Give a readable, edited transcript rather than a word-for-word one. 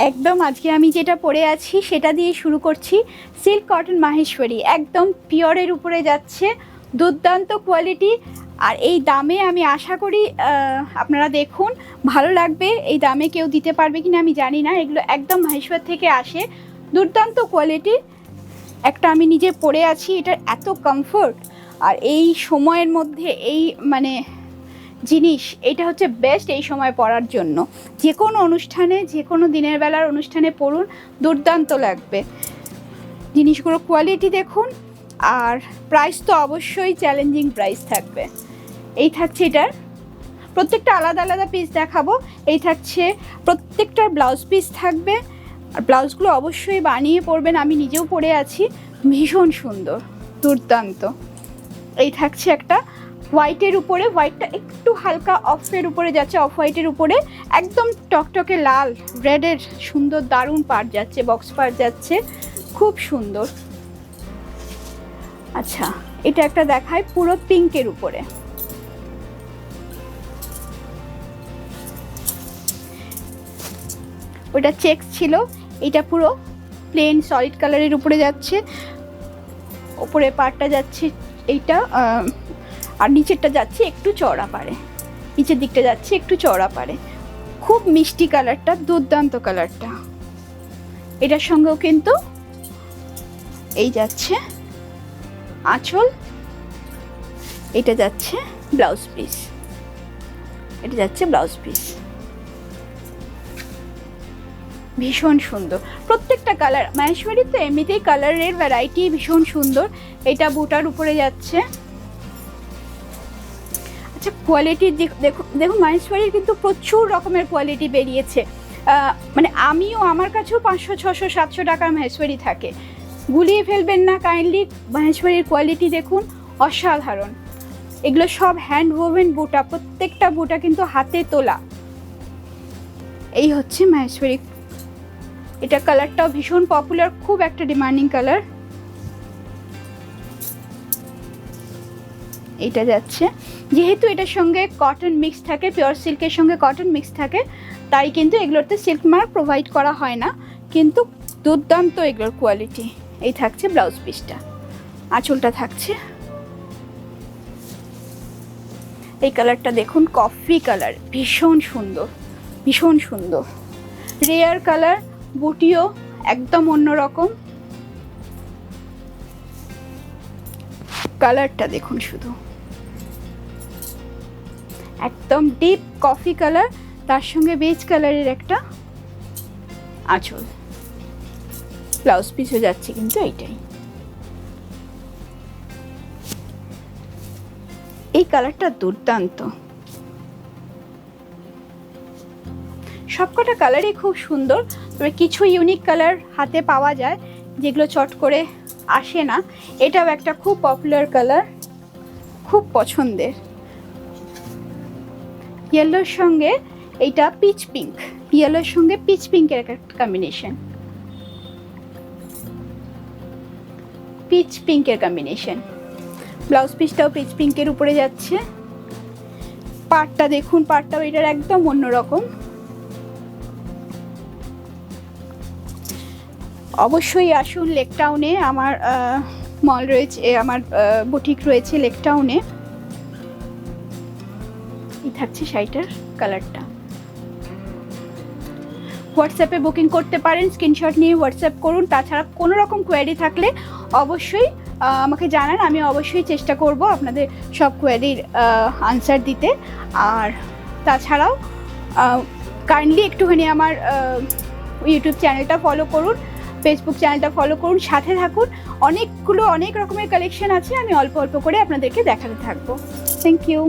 একদম আজকে আমি যেটা পরে আছি সেটা দিয়ে শুরু করছি। সিল্ক কটন মাহেশ্বরী, একদম পিওরের উপরে যাচ্ছে, দুর্দান্ত কোয়ালিটি। আর এই দামে আমি আশা করি আপনারা দেখুন, ভালো লাগবে। এই দামে কেউ দিতে পারবে কিনা আমি জানি না। এগুলো একদম মাহেশ্বর থেকে আসে, দুর্দান্ত কোয়ালিটি। একটা আমি নিজে পরে আছি, এটার এত কমফোর্ট। আর এই সময়ের মধ্যে এই জিনিস, এটা হচ্ছে বেস্ট এই সময় পরার জন্য। যে কোনো অনুষ্ঠানে, যে কোনো দিনের বেলার অনুষ্ঠানে পরুন, দুর্দান্ত লাগবে। জিনিসগুলো কোয়ালিটি দেখুন, আর প্রাইস তো অবশ্যই চ্যালেঞ্জিং প্রাইস থাকবে। এই থাকছে এটার প্রত্যেকটা আলাদা আলাদা পিস দেখাবো। এই থাকছে প্রত্যেকটার ব্লাউজ পিস থাকবে, আর ব্লাউজগুলো অবশ্যই বানিয়ে পরবেন। আমি নিজেও পরে আছি, ভীষণ সুন্দর, দুর্দান্ত। এই থাকছে একটা হোয়াইটের উপরে, হোয়াইটটা একটু হালকা অফের উপরে যাচ্ছে, অফ হোয়াইটের উপরে একদম টকটকে লাল রেডের সুন্দর দারুণ পাড় যাচ্ছে, বক্স পাড় যাচ্ছে, খুব সুন্দর। আচ্ছা, এটা একটা দেখায় পুরো পিঙ্কের উপরে। ওটা চেকস ছিল, এটা পুরো প্লেন সলিড কালারের উপরে যাচ্ছে। উপরে পাড়টা যাচ্ছে এইটা, আর নিচেরটা যাচ্ছে একটু চওড়া পাড়ে, নিচের দিকটা যাচ্ছে একটু চওড়া পাড়ে। খুব মিষ্টি কালারটা, দুর্দান্ত কালারটা। এটার সঙ্গেও কিন্তু এই যাচ্ছে আঁচল, এটা যাচ্ছে ব্লাউজ পিস, এটা যাচ্ছে ব্লাউজ পিস। ভীষণ সুন্দর প্রত্যেকটা কালার। মাহেশ্বরী তো এমনিতেই কালারের ভ্যারাইটি ভীষণ সুন্দর। এটা বুটার উপরে যাচ্ছে। আচ্ছা, কোয়ালিটি দেখুন, মাহেশ্বরীর কিন্তু প্রচুর রকমের কোয়ালিটি বেরিয়েছে। আমিও, আমার কাছেও 500, 600, 700 টাকার মাহেশ্বরী থাকে। গুলিয়ে ফেলবেন না কাইন্ডলি। মাহেশ্বরীর কোয়ালিটি দেখুন, অসাধারণ। এগুলো সব হ্যান্ড ওভেন বুটা, প্রত্যেকটা বুটা কিন্তু হাতে তোলা। এই হচ্ছে মাহেশ্বরী। এটা কালারটাও ভীষণ পপুলার, খুব একটা ডিমান্ডিং কালার। এটা যাচ্ছে, যেহেতু এটার সঙ্গে কটন মিক্স থাকে, পিওর সিল্কের সঙ্গে কটন মিক্স থাকে, তাই কিন্তু এগুলোতে সিল্ক মার্ক প্রোভাইড করা হয় না, কিন্তু দুর্দান্ত এগুলোর কোয়ালিটি। এই থাকছে ব্লাউজ পিসটা, আঁচলটা থাকছে। এই কালারটা দেখুন, কফি কালার, ভীষণ সুন্দর, ভীষণ সুন্দর, রেয়ার কালার। বুটিও একদম অন্যরকম। কালারটা দেখুন শুধু, একদম ডিপ কফি কালার, তার সঙ্গে বেজ কালারের একটা আঁচল। ব্লাউজ পিসও যাচ্ছে কিন্তু এইটাই। এই কালারটা দুর্দান্ত। সবকটা কালারই খুব সুন্দর, তবে কিছু ইউনিক কালার হাতে পাওয়া যায় যেগুলো চট করে আসে না। এটাও একটা খুব পপুলার কালার, খুব পছন্দের। ইয়েলোর সঙ্গে এইটা পিচ পিঙ্ক, ইয়েলোর সঙ্গে পিচ পিঙ্কের একটা কম্বিনেশন, পিচ পিঙ্কের কম্বিনেশন। ব্লাউজ পিসটাও পিচ পিঙ্কের উপরে যাচ্ছে। পাড়টা দেখুন, পাড়টাও এটার একদম অন্যরকম। অবশ্যই আসুন লেক টাউনে, আমার মল রয়েছে, আমার বুটিক রয়েছে লেক টাউনে। এই থাকছে শাড়িটার কালারটা। হোয়াটসঅ্যাপে বুকিং করতে পারেন, স্ক্রিনশট নিয়ে হোয়াটসঅ্যাপ করুন। তাছাড়া কোনো রকম কোয়ারি থাকলে অবশ্যই আমাকে জানান, আমি অবশ্যই চেষ্টা করব আপনাদের সব কোয়ারির আনসার দিতে। আর তাছাড়াও কাইন্ডলি একটুখানি আমার ইউটিউব চ্যানেলটা ফলো করুন, ফেসবুক চ্যানেলটা ফলো করুন, সাথে থাকুন। অনেক রকমের কালেকশন আছে, আমি অল্প অল্প করে আপনাদেরকে দেখাতে থাকবো। Thank you.